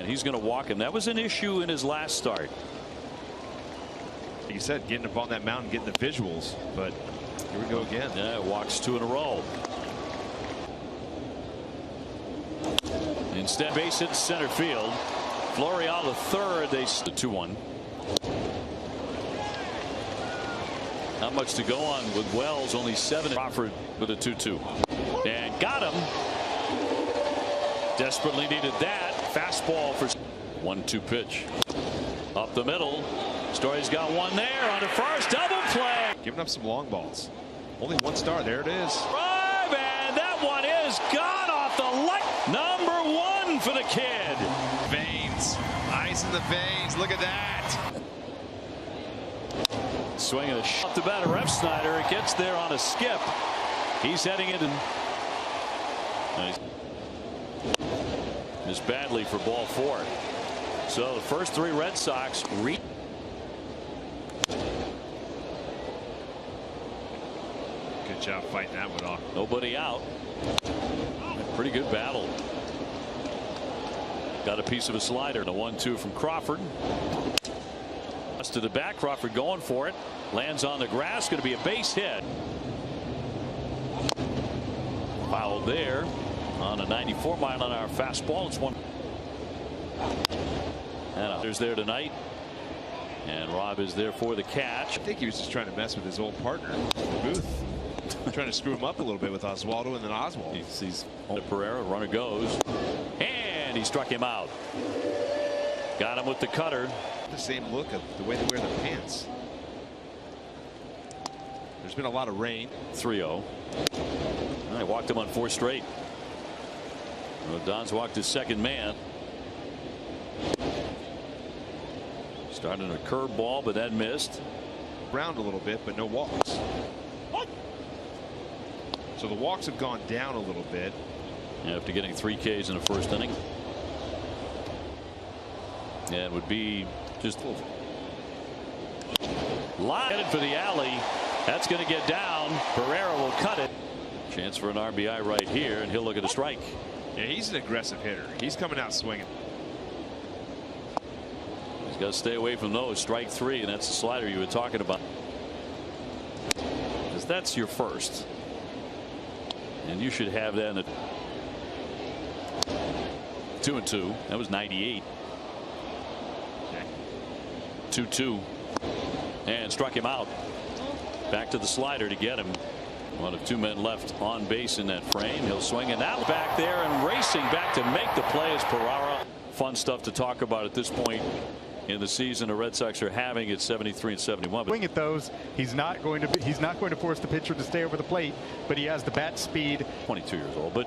And he's going to walk him. That was an issue in his last start. You said getting up on that mountain, getting the visuals, but here we go again. Yeah, walks 2 in a row. Instead, base hit center field. Florial the third. They 2-1. Not much to go on with Wells. Only 7. Crawford with a 2-2. And got him. Desperately needed that. Fastball for 1-2 pitch. Up the middle. Story's got one there on the first. Double play. Giving up some long balls. Only 1 star. There it is. Drive, and that one is gone off the light. Number 1 for the kid. Veins. Ice in the veins. Look at that. Swinging a shot to batter. Ref Snyder. It gets there on a skip. He's heading it and missed badly for ball 4. So the first 3 Red Sox Good job fighting that one off. Nobody out. Pretty good battle. Got a piece of a slider. The 1-2 from Crawford. To the back. Crawford going for it. Lands on the grass. Going to be a base hit. Fouled there on a 94-mile-an-hour fastball. It's 1. And others there tonight. And Rob is there for the catch. I think he was just trying to mess with his old partner, Booth. Trying to screw him up a little bit with Oswaldo, and then Oswald. He's on Pereira. Runner goes. And he struck him out. Got him with the cutter. The same look of the way they wear their pants. There's been a lot of rain. 3-0. I walked him on 4 straight. Don's walked his second man. Starting a curveball, but that missed. Round a little bit, but no walks. So the walks have gone down a little bit. After getting 3 Ks in the first inning. And it would be just headed for the alley. That's going to get down. Pereira will cut it. Chance for an RBI right here, and he'll look at a strike. Yeah, he's an aggressive hitter. He's coming out swinging. He's got to stay away from those. Strike 3, and that's the slider you were talking about. Because that's your first. And you should have that in the 2-2. That was 98. 2-2. And struck him out. Back to the slider to get him. 1 of 2 men left on base in that frame. He'll swing and that back there and racing back to make the play is Pereira. Fun stuff to talk about at this point in the season. The Red Sox are having at 73 and 71. Swing at those. He's not going to force the pitcher to stay over the plate, but he has the bat speed. 22 years old, but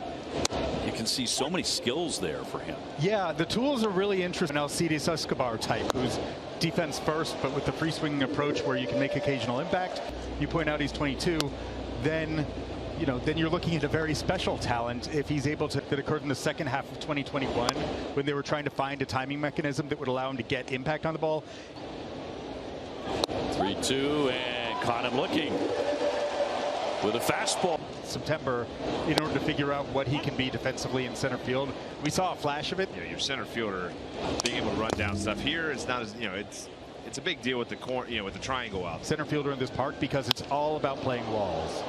you can see so many skills there for him. Yeah, the tools are really interesting. Alcides Escobar type, who's defense first, but with the free swinging approach where you can make occasional impact. You point out he's 22. Then you're looking at a very special talent if he's able to. That occurred in the second half of 2021 when they were trying to find a timing mechanism that would allow him to get impact on the ball. 3-2 and caught him looking with a fastball. September in order to figure out what he can be defensively in center field. We saw a flash of it. Yeah, your center fielder being able to run down stuff here is not as it's a big deal with the corner, with the triangle out. Center fielder in this park because it's all about playing walls.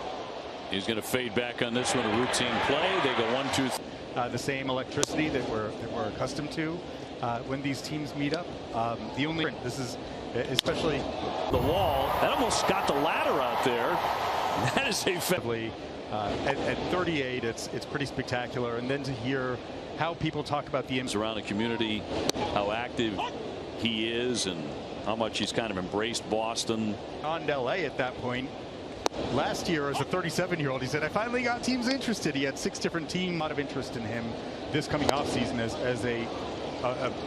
He's going to fade back on this one. A routine play. They go 1-2. The same electricity that we're accustomed to when these teams meet up. The only this is especially the wall that almost got the ladder out there. That is effectively at 38. It's pretty spectacular. And then to hear how people talk about the around the community, how active he is, and how much he's kind of embraced Boston. On LA at that point. Last year, as a 37-year-old, he said, I finally got teams interested. He had 6 different teams. A lot of interest in him this coming offseason as a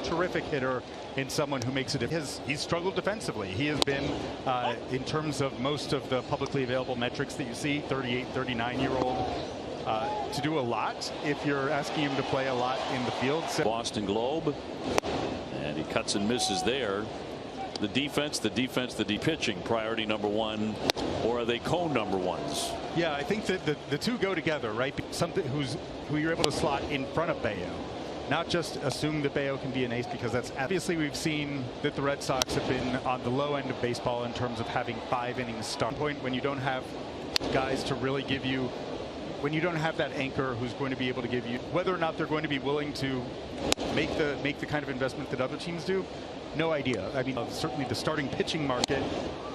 terrific hitter and someone who makes it. He's struggled defensively. He has been, in terms of most of the publicly available metrics that you see, 38, 39-year-old, to do a lot if you're asking him to play a lot in the field. Boston Globe, and he cuts and misses there. The defense, the pitching priority number 1, or are they cone number 1s? Yeah, I think that the two go together, right? Something who you're able to slot in front of Bayo. not just assume that Bayo can be an ace, because that's obviously we've seen that the Red Sox have been on the low end of baseball in terms of having 5 innings start point when you don't have guys to really give you, when you don't have that anchor who's going to be able to give you, whether or not they're going to be willing to make the kind of investment that other teams do. No idea. I mean, certainly the starting pitching market.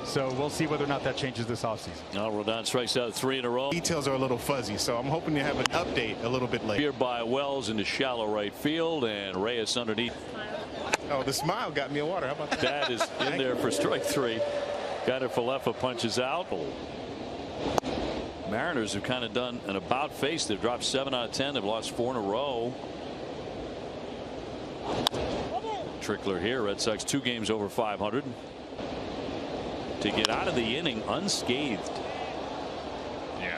So we'll see whether or not that changes this offseason. Now Rodon strikes out 3 in a row. Details are a little fuzzy, so I'm hoping to have an update a little bit later. Here by Wells into shallow right field, and Reyes underneath. Oh, the smile got me a water. How about that? That is in there for strike 3. Got it. Falefa punches out. Mariners have kind of done an about face. They've dropped 7 out of 10. They've lost 4 in a row. Trickler here. Red Sox 2 games over 500 to get out of the inning unscathed. Yeah,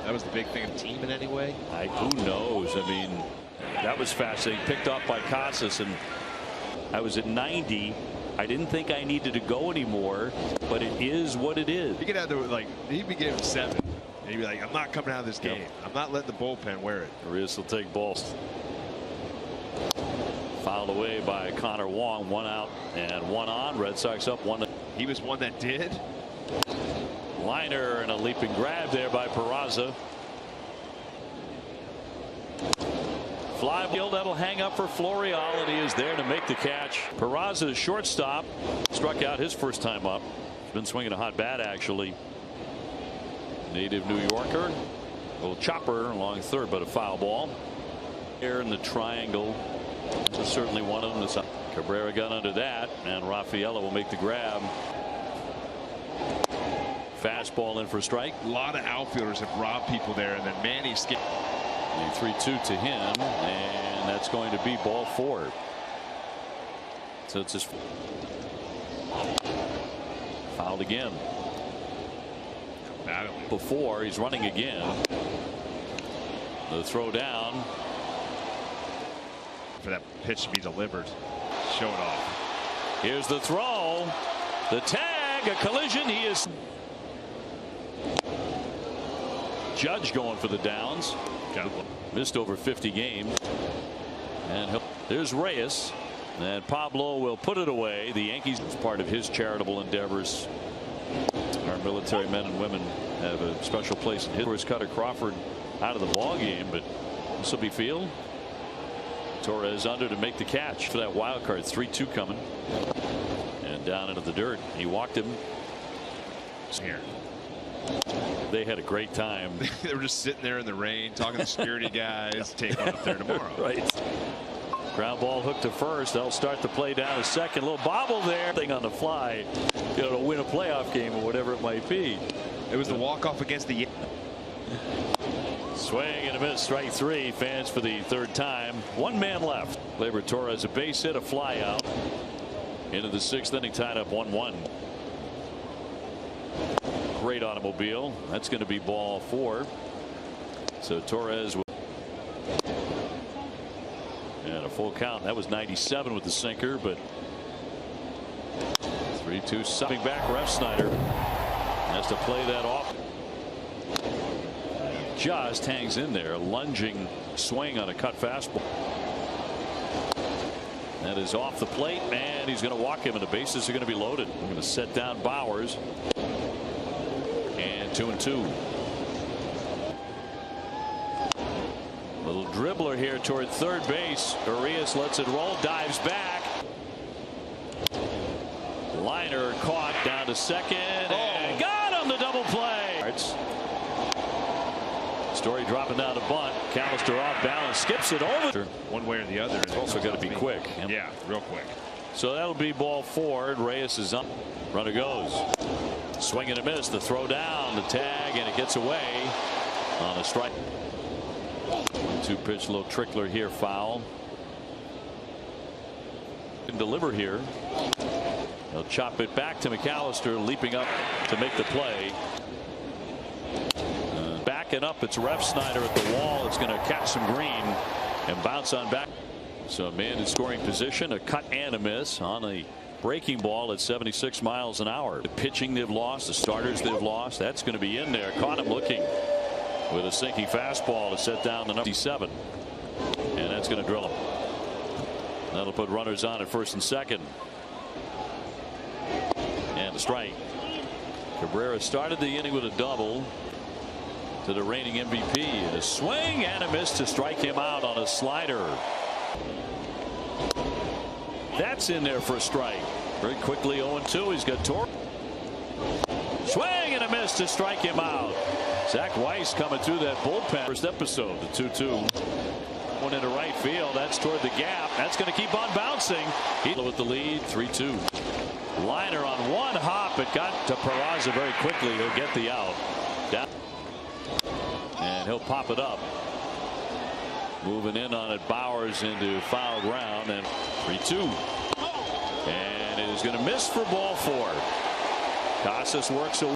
that was the big thing. Team in any way? Who knows? I mean, that was fascinating. Picked off by Casas, and I was at 90. I didn't think I needed to go anymore, but it is what it is. You could have like he'd be giving 7, and he'd be like, "I'm not coming out of this game. Yep. I'm not letting the bullpen wear it." Arias will take balls. Fouled away by Connor Wong. 1 out and 1 on. Red Sox up 1. He was one that did. Liner and a leaping grab there by Peraza. Fly ball that'll hang up for Florial, and he is there to make the catch. Peraza, shortstop, struck out his first time up. He's been swinging a hot bat, actually. Native New Yorker. A little chopper along third, but a foul ball. Here in the triangle. This is certainly one of them. Cabrera got under that, and Rafaela will make the grab. Fastball in for strike. A lot of outfielders have robbed people there, and then Manny skipped. 3-2 to him, and that's going to be ball 4. So it's just fouled again. Before he's running again. The throw down. For that pitch to be delivered. Show it off. Here's the throw. The tag, a collision. He is. Judge going for the downs. Missed over 50 games. And there's Reyes. And Pablo will put it away. The Yankees, as part of his charitable endeavors. Our military men and women have a special place in his. Cutter Crawford out of the ball game, but this will be field. Torres under to make the catch for that wild card. 3-2 coming. And down into the dirt. He walked him. Here. They had a great time. They were just sitting there in the rain talking to security guys. Take one up there tomorrow. Right. Ground ball hooked to first. They'll start the play down to second. Little bobble there. Thing on the fly. You know, to win a playoff game or whatever it might be. It was the walk-off against the. Swing and a miss. Strike 3. Fans for the 3rd time. 1 man left. Gleyber Torres a base hit, a fly out. Into the 6th inning, tied up 1-1. Great automobile. That's going to be ball 4. So Torres and a full count. That was 97 with the sinker, but 3-2 subbing back. Refsnyder has to play that off. Just hangs in there. Lunging swing on a cut fastball. That is off the plate, and he's going to walk him, and the bases are going to be loaded. We're going to set down Bowers. And 2-2. Little dribbler here toward third base. Arias lets it roll, dives back. Liner caught down to second, and got him, the double play. Story dropping down to bunt. Callister off balance, skips it over. One way or the other. It's also got to be quick. Yeah, real quick. So that'll be ball 4. Reyes is up. Runner goes. Swing and a miss. The throw down, the tag, and it gets away on a strike. 1-2 pitch, little trickler here, foul. Can deliver here. They'll chop it back to McAllister, leaping up to make the play. Backing up, it's Refsnyder at the wall. It's going to catch some green and bounce on back. So a man in scoring position, a cut and a miss on a breaking ball at 76 miles an hour. The pitching they've lost, the starters they've lost, that's going to be in there. Caught him looking with a sinking fastball to set down the number 7. And that's going to drill him. That'll put runners on at first and second. And a strike. Cabrera started the inning with a double to the reigning MVP. And a swing and a miss to strike him out on a slider. That's in there for a strike. Very quickly 0-2. He's got Torres. Swing and a miss to strike him out. Zach Weiss coming through that bullpen. First episode, the 2-2. One into right field. That's toward the gap. That's going to keep on bouncing. He with the lead, 3-2. Liner on one hop. It got to Peraza very quickly. He'll get the out. Down. And he'll pop it up. Moving in on it, Bowers into foul ground, and 3-2. And it is going to miss for ball 4. Casas works away.